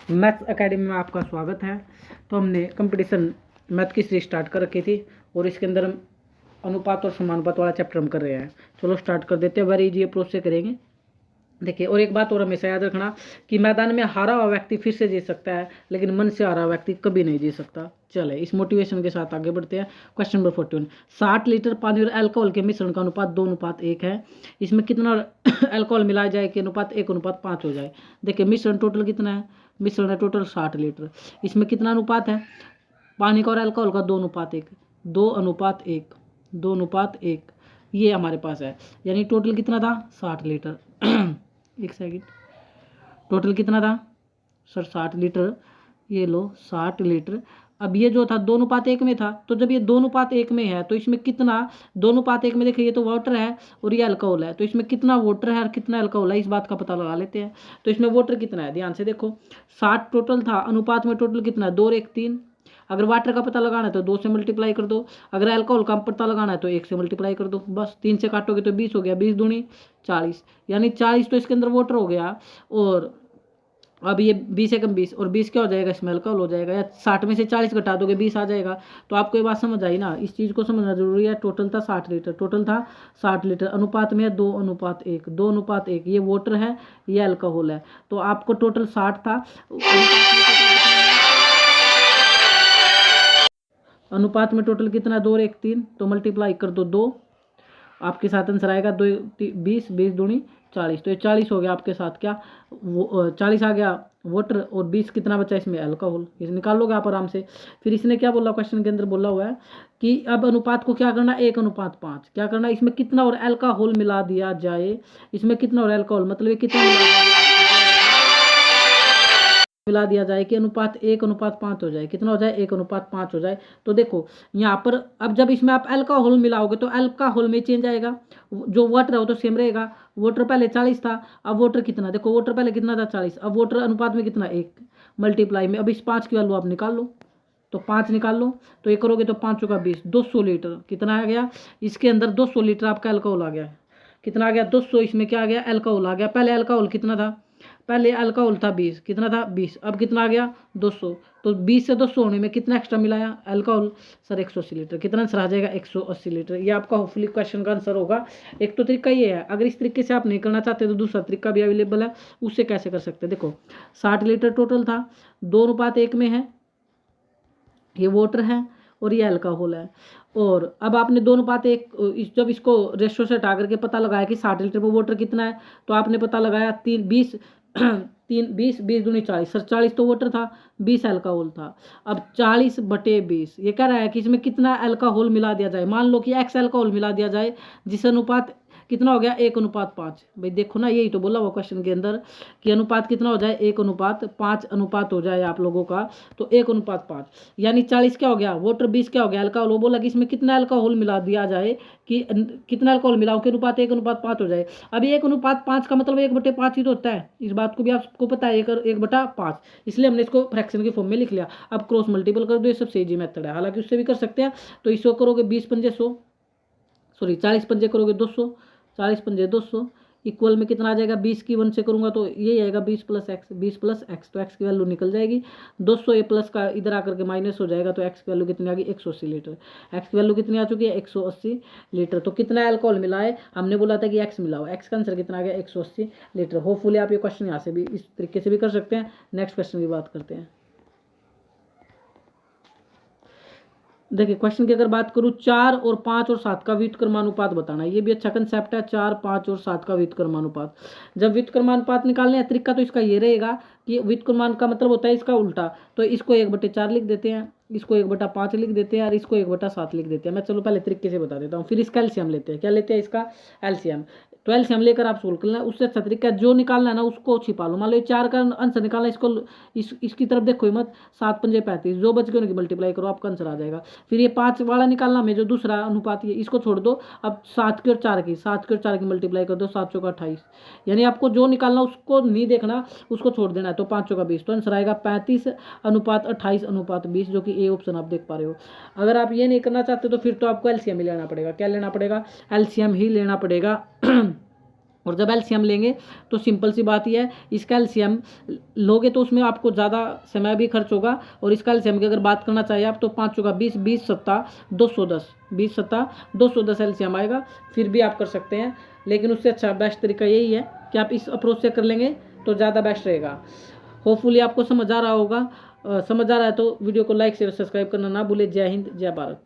Maths academy में आपका स्वागत है। तो हमने कंपटीशन मैथ की सीरीज स्टार्ट कर रखी थी और इसके अंदर हम अनुपात और समानुपात वाला चैप्टर हम कर रहे हैं। चलो स्टार्ट कर देते हैं। वेरी इजी अप्रोच से करेंगे। देखिए, और एक बात और हमेशा याद रखना कि मैदान में हारा हुआ व्यक्ति फिर से जीत सकता है, लेकिन मन से हारा हुआ व्यक्ति कभी नहीं जीत सकता। चले इस मोटिवेशन के साथ आगे बढ़ते हैं। Question number 14। 60 लीटर पानी और अल्कोहल के मिश्रण का अनुपात 2:1 है। इसमें कितना अल्कोहल मिलाया जाए कि अनुपात 1:5 हो जाए। देखिए, मिश्रण टोटल कितना है? मिश्रण है टोटल 60 लीटर। इसमें कितना अनुपात है? पानी का और अल्कोहल का 2:1। 2:1। 2:1 ये हमारे पास है। यानी टोटल कितना था? 60 लीटर। एक सेकंड, टोटल कितना था सर? 60 लीटर। ये लो 60 लीटर। अब ये जो था 2:1 में था, तो जब ये 2:1 में है तो इसमें कितना? 2:1 में देखिए, ये तो वाटर है और ये अल्कोहल है, तो इसमें कितना वाटर है और कितना अल्कोहल है, इस बात का पता लगा लेते हैं। तो इसमें वाटर कितना है, ध्यान से देखो। 60 टोटल था, अनुपात में टोटल कितना है? 2 और 1 3। अगर वाटर का पता लगाना है तो 2 से मल्टीप्लाई कर दो। अगर अल्कोहल का पता लगाना है तो 1 से मल्टीप्लाई कर दो। बस 3 से काटोगे तो 20 हो गया। 20 दूनी 40, यानी 40 तो इसके अंदर वाटर हो गया। और अब ये 20 एकम 20 और 20 क्या हो जाएगा? इसमें अल्कोहल हो जाएगा। या 60 में से 40 घटा दोगे 20 आ जाएगा। तो आपको ये बात समझ आई ना? इस चीज़ को समझना जरूरी है। टोटल था 60 लीटर। टोटल था 60 लीटर। अनुपात में है 2:1। 2:1 ये वाटर है, ये अल्कोहल है। तो आपको टोटल 60 था। अनुपात में टोटल कितना? 2 और 1 3। तो मल्टीप्लाई कर दो 2। आपके साथ आंसर आएगा 2 20। 20 दूनी 40। तो ये 40 हो गया आपके साथ। क्या 40 आ गया वाटर और 20 कितना बचा इसमें? अल्कोहल। इसे निकाल लोगे आप आराम से। फिर इसने क्या बोला? क्वेश्चन के अंदर बोला हुआ है कि अब अनुपात को क्या करना? 1:5। क्या करना? इसमें कितना और अल्कोहल मिला दिया जाए। इसमें कितना और अल्कोहल मतलब ये कितना मिला दिया जाए कि अनुपात 1:5 हो जाए। कितना हो जाए? 1:5 हो जाए। तो देखो यहाँ पर अब जब इसमें आप अल्कोहल मिलाओगे तो अल्कोहल में चेंज आएगा। जो वाटर है वो तो सेम रहेगा। वाटर पहले 40 था, अब वाटर कितना? देखो वाटर पहले कितना था? 40। अब वाटर अनुपात में कितना? 1। मल्टीप्लाई में अब इस 5 की वैल्यू आप निकाल लो। तो 5 निकाल लो। तो ये करोगे तो 5 का 20। 200 लीटर कितना आ गया? इसके अंदर 200 लीटर आपका अल्कोहल आ गया। कितना आ गया? 200। इसमें क्या आ गया? अल्कोहल आ गया। पहले अल्कोहल कितना था? पहले अल्कोहल था 20। कितना था? 20। अब कितना आ गया? 200। तो 20 से 200 होने में कितना एक्स्ट्रा मिलाया? अल्कोहल। Sir 180 litre. कितना आंसर आ जाएगा? 180 लीटर। ये आपका होपफुली क्वेश्चन का आंसर होगा। एक तो तरीका ये है। अगर इस तरीके से आप नहीं करना चाहते तो दूसरा तरीका भी अवेलेबल है। उससे कैसे कर सकते हैं? देखो 60 लीटर टोटल था, 2:1 में है, ये वाटर है और ये अल्कोहल है। और अब आपने 2:1 जब इसको रेशो से हटा करके पता लगाया कि 60 लीटर पर वाटर कितना है, तो आपने पता लगाया 3 20 3 20 20 दूनी 40। सर 40 तो वाटर था, 20 अल्कोहल था। अब 40/20 ये कह रहा है कि इसमें कितना अल्कोहल मिला दिया जाए। मान लो कि एक्स अल्कोहल मिला दिया जाए, जिस अनुपात कितना हो गया? 1:5। भाई देखो ना, यही तो बोला हुआ क्वेश्चन के अंदर कि अनुपात कितना हो जाए? 1:5 अनुपात हो जाए आप लोगों का। तो 1:5 यानी 40 क्या हो गया? वाटर 20 क्या हो गया? अल्कोहल। वो बोला कि इसमें कितना अल्कोहल मिला दिया जाए कि कितना अल्कोहल मिलाओ कि अनुपात 1:5 हो जाए। अभी 1:5 का मतलब 1/5 ही तो होता है। इस बात को भी आपको पता है, 1/5। इसलिए हमने इसको फ्रैक्शन के फॉर्म में लिख लिया। अब क्रॉस मल्टीपल कर दो, ये सबसे इजी मेथड है। हालांकि उससे भी कर सकते हैं। तो इसको करोगे 20 पंजे 100, सॉरी 40 पंजे करोगे 200, 40 पंजे 200 इक्वल में कितना आ जाएगा? 20 की 1 से करूंगा तो यही आएगा 20 + x। 20 + x, तो x की वैल्यू निकल जाएगी 200। ये प्लस का इधर आकर के माइनस हो जाएगा, तो x की वैल्यू कितनी आ गई? 180 लीटर। x की वैल्यू कितनी आ चुकी है? 180 लीटर। तो कितना अल्कोहल मिला है? हमने बोला था कि x मिलाओ। x का आंसर कितना आ गया? 180 लीटर। होपफुली आप ये क्वेश्चन यहाँ से भी इस तरीके से भी कर सकते हैं। नेक्स्ट क्वेश्चन की बात करते हैं। देखिए क्वेश्चन की अगर बात करूँ, 4 और 5 और 7 का व्युत्क्रमानुपात बताना। ये भी अच्छा कंसेप्ट है। 4 5 और 7 का व्युत्क्रमानुपात। जब व्युत्क्रमानुपात निकालने का तरीका तो इसका ये रहेगा कि व्युत्क्रमान का मतलब होता है इसका उल्टा। तो इसको 1/4 लिख देते हैं, इसको 1/5 लिख देते हैं और इसको 1/7 लिख देते हैं। मैं चलो पहले तरीके से बता देता हूँ। फिर इसका एलसीएम लेते हैं। क्या लेते हैं? इसका एलसीएम। तो एलसीएम लेकर आप सोल्व करना। उससे अच्छा तरीका जो निकालना है ना उसको छिपा लो। मान लो 4 का आंसर निकालना, इसको इसकी तरफ देखो मत। 7 पंजे 35, जो बच गए उनकी मल्टीप्लाई करो, आपका आंसर आ जाएगा। फिर ये 5 वाला निकालना में जो दूसरा अनुपात, ये इसको छोड़ दो। अब 7 की और 4 की, 7 की और 4 की मल्टीप्लाई कर दो। 7 चौका 28। यानी आपको जो निकालना उसको नहीं देखना, उसको छोड़ देना है। तो 5 चौका 20, तो आंसर आएगा 35/28/20, जो कि ए ऑप्शन आप देख पा रहे हो। अगर आप ये नहीं करना चाहते तो फिर तो आपको एलसीएम ही लेना पड़ेगा। क्या लेना पड़ेगा? एलसीएम ही लेना पड़ेगा। और जब एलसीएम लेंगे तो सिंपल सी बात ही है, इसका एलसीएम लोगे तो उसमें आपको ज़्यादा समय भी खर्च होगा, और इसका एलसीएम की अगर बात करना चाहिए आप तो 5 चौका 20, 20 सत्ता 210, 20 सत्ता 210 एलसीएम आएगा, फिर भी आप कर सकते हैं। लेकिन उससे अच्छा बेस्ट तरीका यही है कि आप इस अप्रोच से कर लेंगे तो ज़्यादा बेस्ट रहेगा। होपफुली आपको समझ आ रहा होगा। समझ आ रहा है तो वीडियो को लाइक शेयर सब्सक्राइब करना ना भूले। जय हिंद, जय भारत।